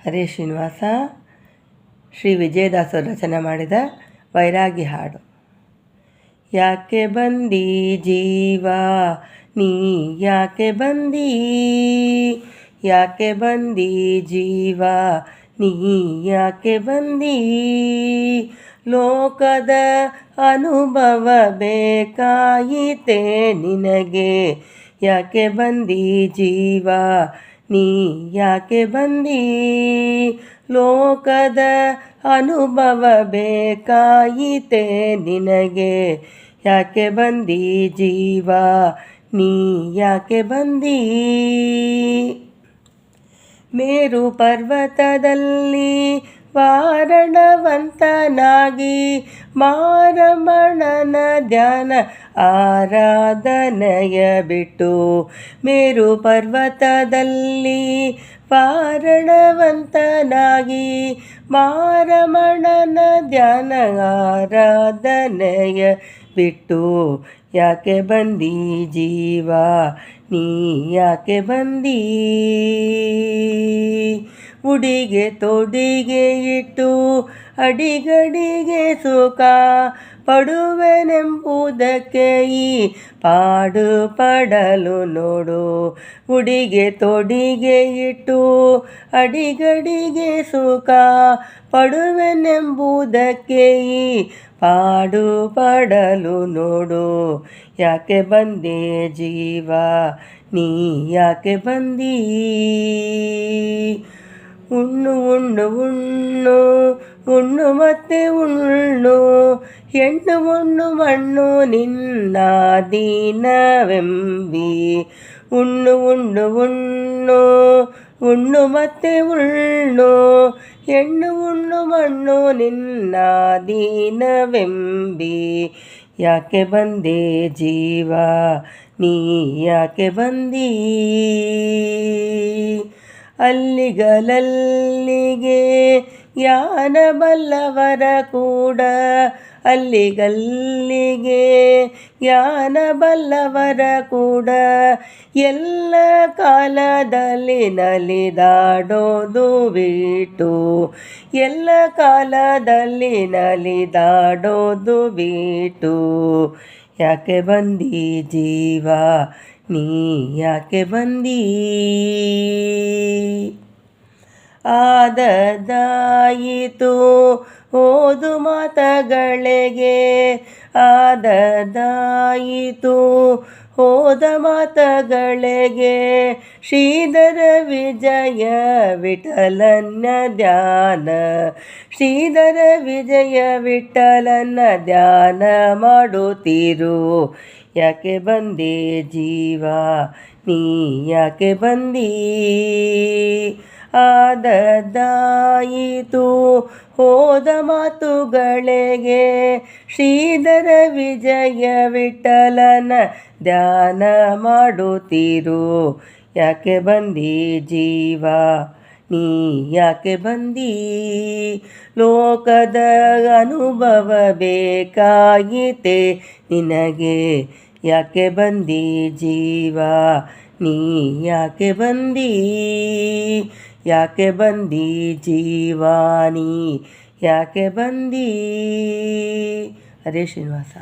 ಹರೇ ಶ್ರೀನಿವಾಸ. ಶ್ರೀ ವಿಜಯದಾಸರು ರಚನೆ ಮಾಡಿದ ವೈರಾಗಿ ಹಾಡು. ಯಾಕೆ ಬಂದಿ ಜೀವ ನೀ ಯಾಕೆ ಬಂದಿ, ಯಾಕೆ ಬಂದಿ ಜೀವ ನೀ ಯಾಕೆ ಬಂದಿ, ಲೋಕದ ಅನುಭವ ಬೇಕಾಯಿತೆ ನಿನಗೆ, ಯಾಕೆ ಬಂದಿ ಜೀವ ನೀ ಯಾಕೆ ಬಂದಿ, ಲೋಕದ ಅನುಭವ ಬೇಕಾಯಿತೆ ನಿನಗೆ, ಯಾಕೆ ಬಂದಿ ಜೀವ ನೀ ಯಾಕೆ ಬಂದಿ. ಮೇರು ಪರ್ವತದಲ್ಲಿ ವಾರಣವಂತನಾಗಿ ಮಾರಮಣನ ಧ್ಯಾನ ಆರಾಧನೆಯ ಬಿಟ್ಟು, ಮೇರು ಪರ್ವತದಲ್ಲಿ ವಾರಣವಂತನಾಗಿ ಮಾರಮಣನ ಧ್ಯಾನ ಆರಾಧನೆಯ ಬಿಟ್ಟು, ಯಾಕೆ ಬಂದಿ ಜೀವ ನೀ ಯಾಕೆ ಬಂದಿ, ಉಡಿಗೆ ತೊಡಿಗೆ ಇಟ್ಟು ಅಡಿಗಡಿಗೆ ಸುಖ ಪಡುವೆನೆಂಬುದಕ್ಕೆ ಈ ಪಾಡು ಪಡಲು ನೋಡು, ಉಡಿಗೆ ತೊಡಿಗೆ ಇಟ್ಟು ಅಡಿಗಡಿಗೆ ಸುಖ ಪಡುವೆನೆಂಬುದಕ್ಕೆ ಈ ಪಾಡು ಪಡಲು ನೋಡು, ಯಾಕೆ ಬಂದೆ ಜೀವ ನೀ ಯಾಕೆ ಬಂದಿ. ಉಣ್ಣು ಉಣ್ಣು ಉಣ್ಣು ಉಣ್ಣು ಮತ್ತೆ ಉಣ್ಣು, ಹೆಣ್ಣು ಉಣ್ಣು ಮಣ್ಣು ನಿನ್ನ ದೀನವೆಂಬಿ, ಉಣ್ಣು ಉಣ್ಣು ಉಣ್ಣು ಉಣ್ಣು ಮತ್ತೆ ಉಣ್ಣು, ಹೆಣ್ಣು ಉಣ್ಣು ಮಣ್ಣು ನಿನ್ನ ದೀನವೆಂಬಿ, ಯಾಕೆ ಬಂದೆ ಜೀವ ನೀ ಯಾಕೆ ಬಂದಿ. ಅಲ್ಲಿಗಲಲ್ಲಿಗೆ ಜ್ಞಾನ ಬಲ್ಲವರ ಕೂಡ, ಅಲ್ಲಿಗಲ್ಲಿಗೆ ಜ್ಞಾನ ಬಲ್ಲವರ ಕೂಡ, ಎಲ್ಲ ಕಾಲದಲ್ಲಿ ನಲಿದಾಡೋದು ಬಿಟ್ಟು, ಎಲ್ಲ ಕಾಲದಲ್ಲಿ ನಲಿದಾಡೋದು ಬಿಟ್ಟು, ಯಾಕೆ ಬಂದಿ ಜೀವ ನೀ ಯಾಕೆ ಬಂದಿ. ಆದದಾಯಿತು ಓದು ಮಾತಗಳಿಗೆ, ಆದದಾಯಿತು ಹೋದ ಮಾತಗಳಿಗೆ, ಶ್ರೀಧರ ವಿಜಯ ವಿಠಲನ ಧ್ಯಾನ, ಶ್ರೀಧರ ವಿಜಯ ವಿಠಲನ ಧ್ಯಾನ ಮಾಡುತ್ತೀರು, ಯಾಕೆ ಬಂದೆ ಜೀವ ನೀ ಯಾಕೆ ಬಂದಿ. ಆದದಾಯಿತು ಹೋದ ಮಾತುಗಳಿಗೆ, ಶ್ರೀಧರ ವಿಜಯ ವಿಠಲನ ಧ್ಯಾನ ಮಾಡುತ್ತೀರು, ಯಾಕೆ ಬಂದಿ ಜೀವ ನೀ ಯಾಕೆ ಬಂದಿ, ಲೋಕದ ಅನುಭವ ಬೇಕಾಯಿತೆ ನಿನಗೆ, ಯಾಕೆ ಬಂದಿ ಜೀವ ನೀ ಯಾಕೆ ಬಂದಿ, ಯಾಕೆ ಬಂದಿ ಜೀವ ನೀ ಯಾಕೆ ಬಂದಿ. ಹರೇ ಶ್ರೀನಿವಾಸ.